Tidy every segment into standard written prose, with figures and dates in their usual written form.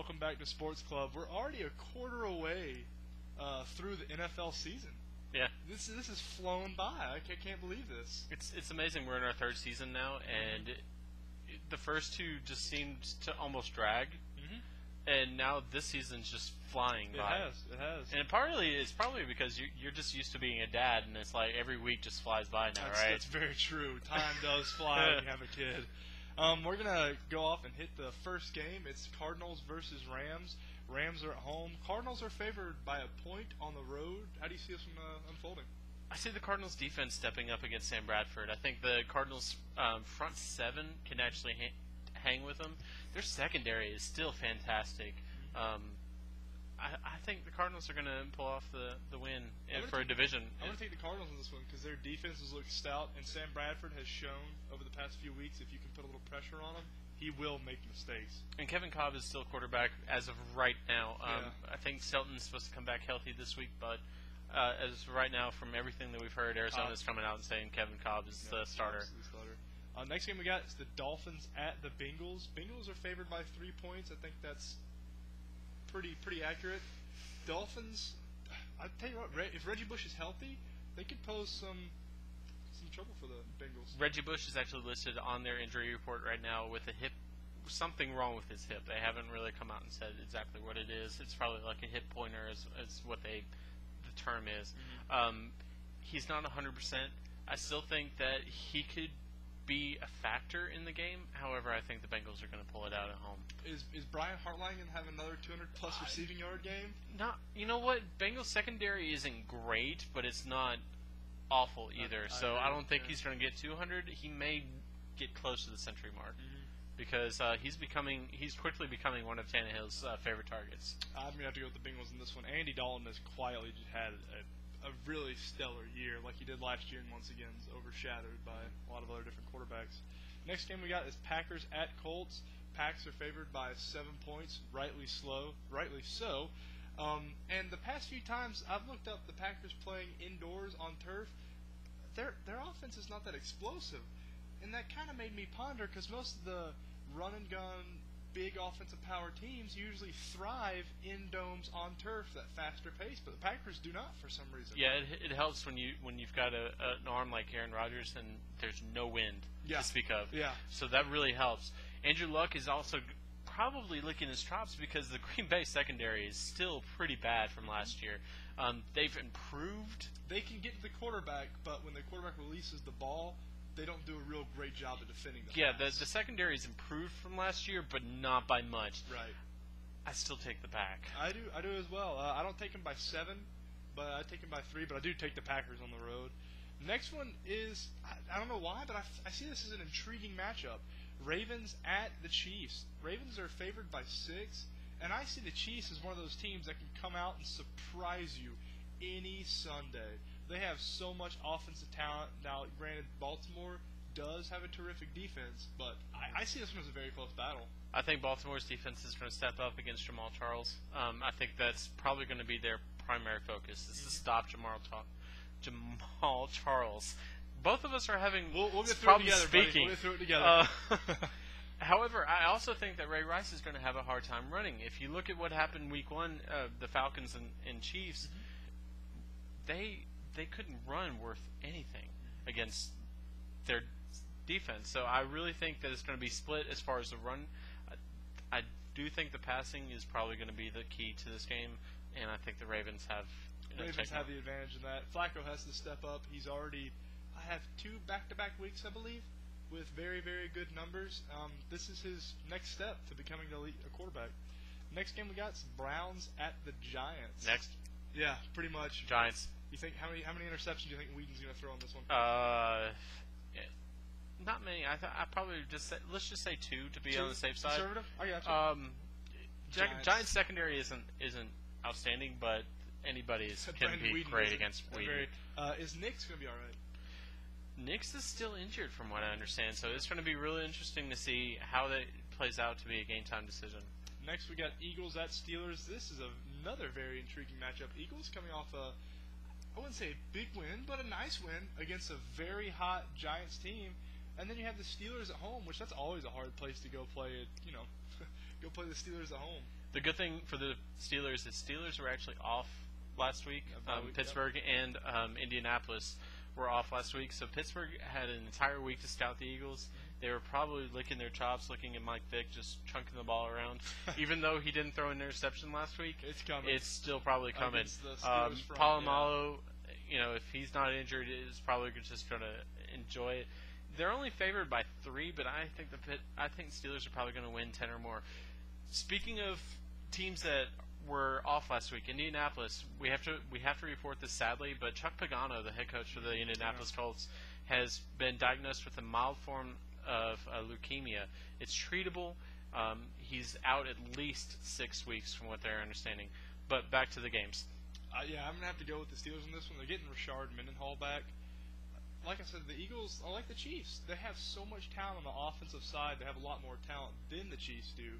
welcome back to Sports Club. We're already a quarter away through the NFL season. Yeah, This has flown by. I can't believe this. it's amazing. We're in our third season now, and the first two just seemed to almost drag, and now this season's just flying by. It has. And partly it's probably because you're just used to being a dad, and it's like every week just flies by now, right? That's very true. Time does fly when you have a kid. We're going to go off and hit the first game. It's Cardinals versus Rams. Rams are at home. Cardinals are favored by a point on the road. How do you see this one unfolding? I see the Cardinals defense stepping up against Sam Bradford. I think the Cardinals front seven can actually hang with them. Their secondary is still fantastic. I think the Cardinals are going to pull off the win for a division. I'm going to take the Cardinals in this one because their defenses look stout, and Sam Bradford has shown over the past few weeks if you can put a little pressure on him, he will make mistakes. And Kevin Cobb is still quarterback as of right now. Yeah. I think Shelton's supposed to come back healthy this week, but as of right now, from everything that we've heard, Arizona's coming out and saying Kevin Cobb is the starter. Next game we got is the Dolphins at the Bengals. Bengals are favored by 3 points. I think that's pretty accurate. Dolphins, I tell you what, if Reggie Bush is healthy, they could pose some trouble for the Bengals. Reggie Bush is actually listed on their injury report right now with a hip, something wrong with his hip. They haven't really come out and said exactly what it is. It's probably like a hip pointer is what the term is. He's not 100%. I still think that he could be a factor in the game. However, I think the Bengals are going to pull it out at home. Is Brian Hartline going to have another 200-plus receiving yard game? You know what? Bengals secondary isn't great, but it's not awful either. I don't think he's going to get 200. He may get close to the century mark because he's quickly becoming one of Tannehill's favorite targets. I'm going to have to go with the Bengals in this one. Andy Dalton has quietly just had a really stellar year like he did last year, and once again is overshadowed by a lot of other different quarterbacks. Next game we got is Packers at Colts. Packs are favored by 7 points, rightly so. And the past few times I've looked up the Packers playing indoors on turf, their offense is not that explosive, and that kind of made me ponder because most of the run and gun big offensive power teams usually thrive in domes on turf, that faster pace, but the Packers do not for some reason. Yeah, it helps when you've got an arm like Aaron Rodgers and there's no wind to speak of. Yeah. So that really helps. Andrew Luck is also probably licking his chops because the Green Bay secondary is still pretty bad from last year. They've improved. They can get to the quarterback, but when the quarterback releases the ball, they don't do a real great job of defending the pass. The secondary is improved from last year, but not by much. Right. I still take the Pack. I do as well. I don't take them by 7, but I take them by 3. But I do take the Packers on the road. Next one is I don't know why, but I see this as an intriguing matchup. Ravens at the Chiefs. Ravens are favored by 6, and I see the Chiefs as one of those teams that can come out and surprise you any Sunday. They have so much offensive talent. Now, granted, Baltimore does have a terrific defense, but I see this one as a very close battle. I think Baltimore's defense is going to step up against Jamal Charles. I think that's probably going to be their primary focus, is to stop Jamal Charles. Both of us are having we'll get through problems it together, speaking. We'll get through it together. However, I also think that Ray Rice is going to have a hard time running. If you look at what happened week 1, the Falcons and Chiefs, they couldn't run worth anything against their defense. So I really think that it's going to be split as far as the run. I do think the passing is probably going to be the key to this game, and I think the Ravens have the advantage in that. Flacco has to step up. He's already have 2 back-to-back weeks, I believe, with very, very good numbers. This is his next step to becoming a quarterback. Next game we got is Browns at the Giants. Next. Yeah, pretty much. Giants. You think how many interceptions do you think Whedon's going to throw on this one? Not many. I probably let's just say 2 to be on the safe side. Conservative? I got you. Giants secondary isn't outstanding, but anybody's can be great against Whedon. Is Nick's going to be all right? Nix is still injured, from what I understand, so it's going to be really interesting to see how that plays out to be a game-time decision. Next, we got Eagles at Steelers. This is another very intriguing matchup. Eagles coming off I wouldn't say a big win, but a nice win against a very hot Giants team. And then you have the Steelers at home, which that's always a hard place to go play play the Steelers at home. The good thing for the Steelers is Steelers were actually off last week. Pittsburgh and Indianapolis were off last week, so Pittsburgh had an entire week to scout the Eagles. They were probably licking their chops, looking at Mike Vick just chunking the ball around. Even though he didn't throw an interception last week, it's coming. It's still probably coming. Palomalo, if he's not injured, is probably just going to enjoy it. They're only favored by 3, but I think Steelers are probably going to win 10 or more. Speaking of teams that were off last week, Indianapolis, we have to report this sadly, but Chuck Pagano, the head coach for the Indianapolis Colts, has been diagnosed with a mild form of leukemia. It's treatable. He's out at least 6 weeks from what they're understanding. But back to the games. I'm going to have to go with the Steelers on this one. They're getting Rashard Mendenhall back. Like I said, the Eagles are like the Chiefs. They have so much talent on the offensive side. They have a lot more talent than the Chiefs do.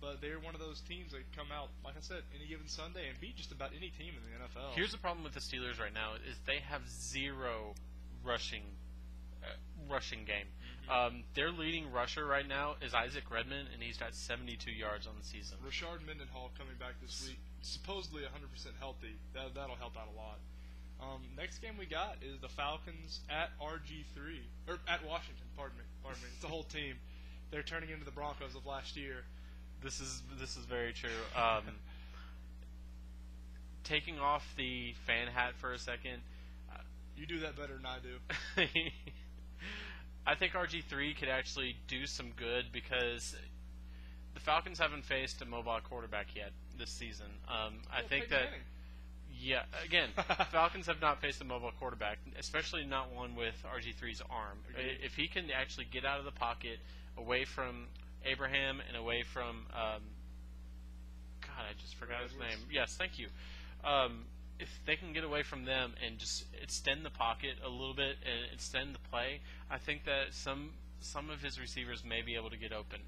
But they're one of those teams that come out, like I said, any given Sunday and beat just about any team in the NFL. Here's the problem with the Steelers right now is they have 0 rushing game. Their leading rusher right now is Isaac Redman, and he's got 72 yards on the season. Rashard Mendenhall coming back this week, supposedly 100% healthy. That'll help out a lot. Next game we got is the Falcons at RG3 or at Washington. Pardon me. It's the whole team. They're turning into the Broncos of last year. This is very true. Taking off the fan hat for a second. You do that better than I do. I think RG3 could actually do some good because the Falcons haven't faced a mobile quarterback yet this season. I think that. Manning. Yeah, again, Falcons have not faced a mobile quarterback, especially not one with RG3's arm. Agreed. If he can actually get out of the pocket, away from Abraham and away from, God, I just forgot his name. Yes, thank you. If they can get away from them and just extend the pocket a little bit and extend the play, I think that some of his receivers may be able to get open.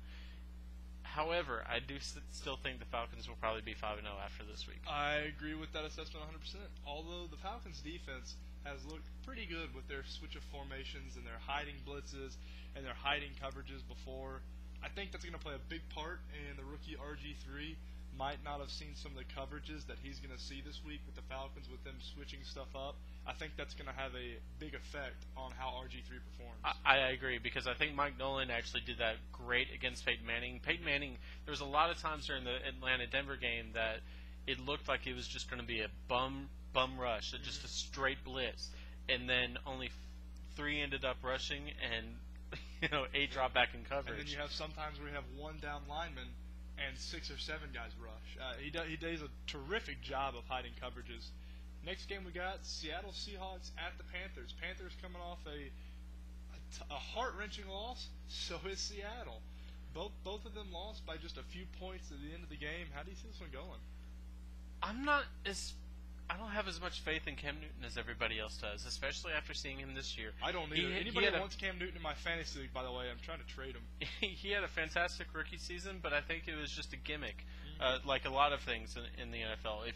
However, I do still think the Falcons will probably be 5-0 after this week. I agree with that assessment 100%. Although the Falcons' defense has looked pretty good with their switch of formations and their hiding blitzes and their hiding coverages before. I think that's going to play a big part, and the rookie RG3 might not have seen some of the coverages that he's going to see this week with the Falcons with them switching stuff up. I think that's going to have a big effect on how RG3 performs. I agree, because I think Mike Nolan actually did that great against Peyton Manning. Peyton Manning, there was a lot of times during the Atlanta-Denver game that it looked like it was just going to be a bum rush, just a straight blitz, and then only 3 ended up rushing, and 8 dropped back in coverage. And then you have sometimes where you have 1 down lineman and 6 or 7 guys rush. He does a terrific job of hiding coverages. Next game we got Seattle Seahawks at the Panthers. Panthers coming off a heart-wrenching loss. So is Seattle. Both of them lost by just a few points at the end of the game. How do you see this one going? I don't have as much faith in Cam Newton as everybody else does, especially after seeing him this year. I don't either. Anybody that wants Cam Newton in my fantasy league, by the way, I'm trying to trade him. He had a fantastic rookie season, but I think it was just a gimmick, like a lot of things in the NFL. If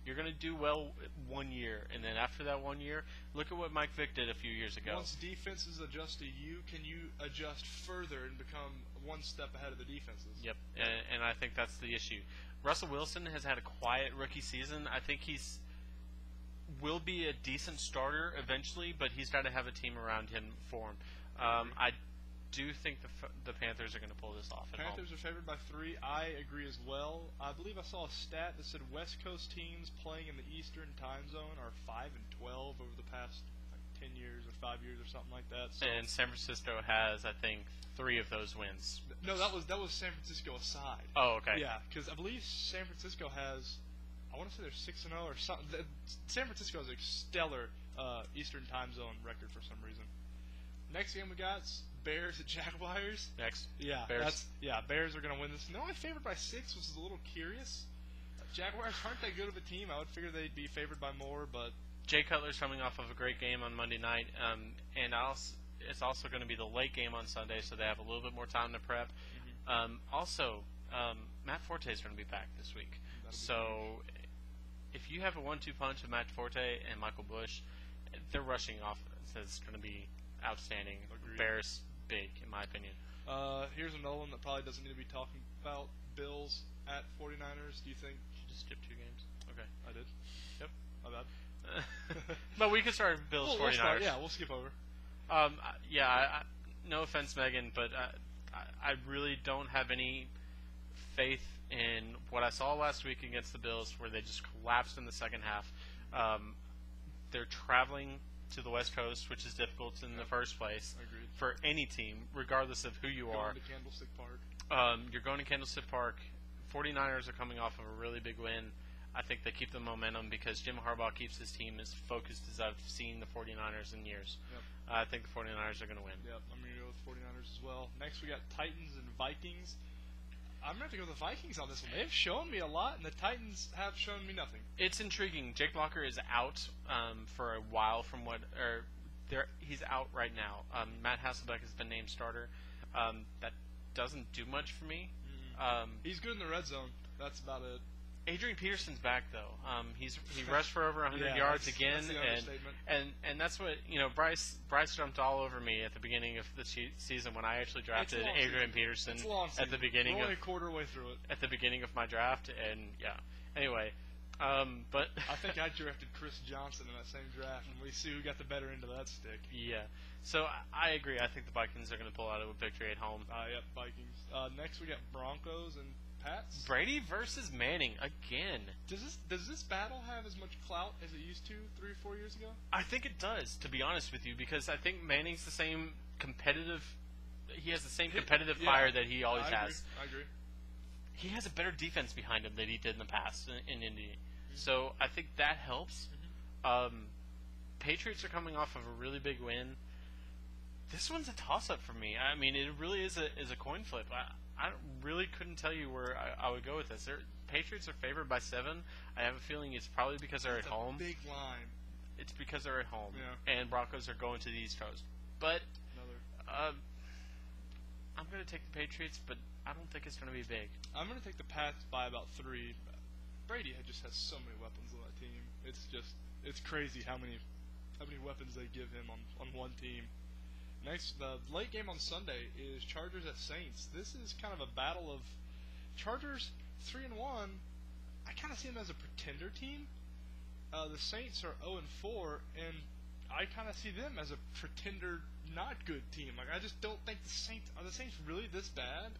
you're going to do well 1 year, and then after that 1 year, look at what Mike Vick did a few years ago. Once defenses adjust to you, can you adjust further and become one step ahead of the defenses? Yep, and I think that's the issue. Russell Wilson has had a quiet rookie season. I think will be a decent starter eventually, but he's got to have a team around him for him. I do think the Panthers are going to pull this off at home. Panthers are favored by 3. I agree as well. I believe I saw a stat that said West Coast teams playing in the Eastern time zone are 5-12 over the past 10 years or 5 years or something like that. So and San Francisco has, I think, 3 of those wins. No, that was San Francisco aside. Oh, okay. Yeah, because I believe San Francisco has, I want to say they're 6-0 or something. San Francisco has a stellar Eastern time zone record for some reason. Next game we got Bears at Jaguars. Next. Yeah, Bears. Bears are going to win this. They're only favored by 6, which is a little curious. Jaguars aren't that good of a team. I would figure they'd be favored by more, but Jay Cutler's coming off of a great game on Monday night, and it's also going to be the late game on Sunday, so they have a little bit more time to prep. Matt Forte is going to be back this week. So if you have a 1-2 punch of Matt Forte and Michael Bush, their rushing offense is going to be outstanding. Bears big, in my opinion. Here's another one that probably doesn't need to be talking about. Bills at 49ers. Do you think? You just skipped 2 games. Okay. I did. Yep. My bad. But we can start with Bills 49ers. We'll skip over. No offense, Megan, but I really don't have any faith in what I saw last week against the Bills, where they just collapsed in the second half. They're traveling to the West Coast, which is difficult in the first place Agreed. for any team, regardless of who you are. Going to Candlestick Park. You're going to Candlestick Park. 49ers are coming off of a really big win. I think they keep the momentum because Jim Harbaugh keeps his team as focused as I've seen the 49ers in years. Yep. I think the 49ers are going to win. Yep, I'm going to go with 49ers as well. Next, we got Titans and Vikings. I'm going to have to go with the Vikings on this one. They've shown me a lot, and the Titans have shown me nothing. It's intriguing. Jake Locker is out for a while from he's out right now. Matt Hasselbeck has been named starter. That doesn't do much for me. He's good in the red zone. That's about it. Adrian Peterson's back though. He rushed for over 100 yards again, and that's what Bryce jumped all over me at the beginning of the season when I actually drafted Adrian Peterson at the beginning. We're only a quarter way through it. At the beginning of my draft, and yeah. Anyway, but I think I drafted Chris Johnson in that same draft, and we see who got the better end of that stick. Yeah. So I agree. I think the Vikings are going to pull out a victory at home. Yep, Vikings. Next we got Broncos and Pats. Brady versus Manning again. Does this battle have as much clout as it used to 3 or 4 years ago? I think it does, to be honest with you, because I think Manning's the same competitive. He has the same competitive fire that he always has. I agree. He has a better defense behind him than he did in the past in Indy. So I think that helps. Patriots are coming off of a really big win. This one's a toss-up for me. I mean, it really is a coin flip. I really couldn't tell you where I would go with this. Patriots are favored by 7. I have a feeling it's probably because they're at home. Big line. It's because they're at home. Yeah. And Broncos are going to the East Coast. But I'm going to take the Patriots, but I don't think it's going to be big. I'm going to take the Pats by about 3. Brady just has so many weapons on that team. It's crazy how many weapons they give him on one team. Next, the late game on Sunday is Chargers at Saints. This is kind of a battle of Chargers 3-1. I kind of see them as a pretender team. The Saints are 0-4, and I kind of see them as a pretender, not good team. Like I just don't think the Saints are the Saints really this bad.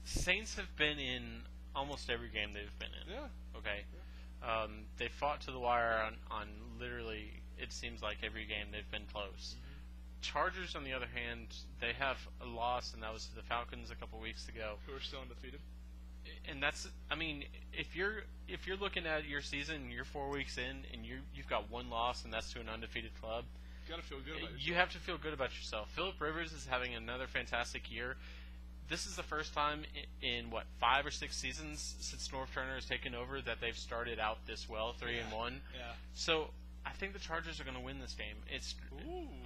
Saints have been in almost every game they've been in. Yeah. Okay. Yeah. They fought to the wire on literally. It seems like every game they've been close. Chargers, on the other hand, they have a loss, and that was to the Falcons a couple weeks ago. Who are still undefeated. And that's, I mean, if you're looking at your season, and you're 4 weeks in, and you've got 1 loss, and that's to an undefeated club. You gotta feel good about yourself. You have to feel good about yourself. Phillip Rivers is having another fantastic year. This is the first time in 5 or 6 seasons since Norv Turner has taken over that they've started out this well, 3-1. Yeah. So I think the Chargers are going to win this game.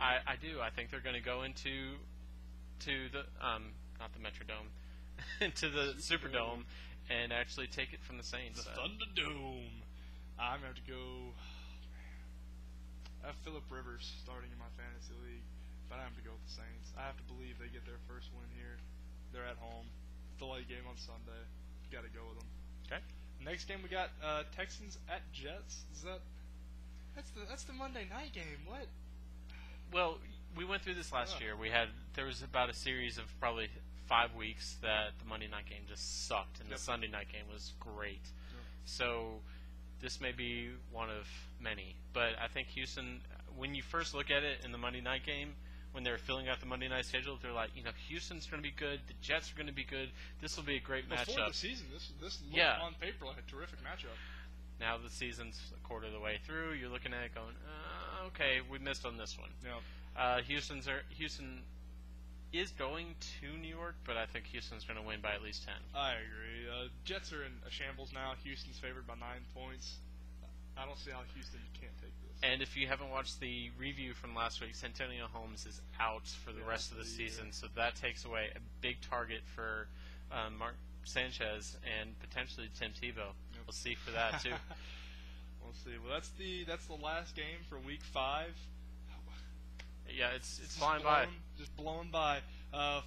I do. I think they're going to go into the not the Metrodome, into the Superdome, and actually take it from the Saints. The Thunderdome. I'm going to have to go. I have Phillip Rivers starting in my fantasy league, but I have to go with the Saints. I have to believe they get their first win here. They're at home. The late game on Sunday. Got to go with them. Okay. Next game we got Texans at Jets. That's the Monday night game. What? Well, we went through this last year. There was about a series of probably 5 weeks that the Monday night game just sucked, and the Sunday night game was great. Yep. So this may be one of many. But I think Houston, when you first look at it in the Monday night game, when they were filling out the Monday night schedule, they're like, Houston's going to be good, the Jets are going to be good, this will be a great matchup. Before the season, this looked on paper like a terrific matchup. Now the season's a quarter of the way through, you're looking at it going, okay, we missed on this one. Yeah. Houston is going to New York, but I think Houston's going to win by at least 10. I agree. Jets are in a shambles now. Houston's favored by 9 points. I don't see how Houston can't take this. And if you haven't watched the review from last week, Santonio Holmes is out for the rest of the season, so that takes away a big target for Mark Sanchez and potentially Tim Tebow. Yep. We'll see for that too. We'll see. Well, that's the last game for Week 5. Yeah, it's flying by. Just blowing by.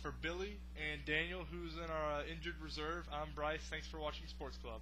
For Billy and Daniel, who's in our injured reserve, I'm Bryce. Thanks for watching Sports Club.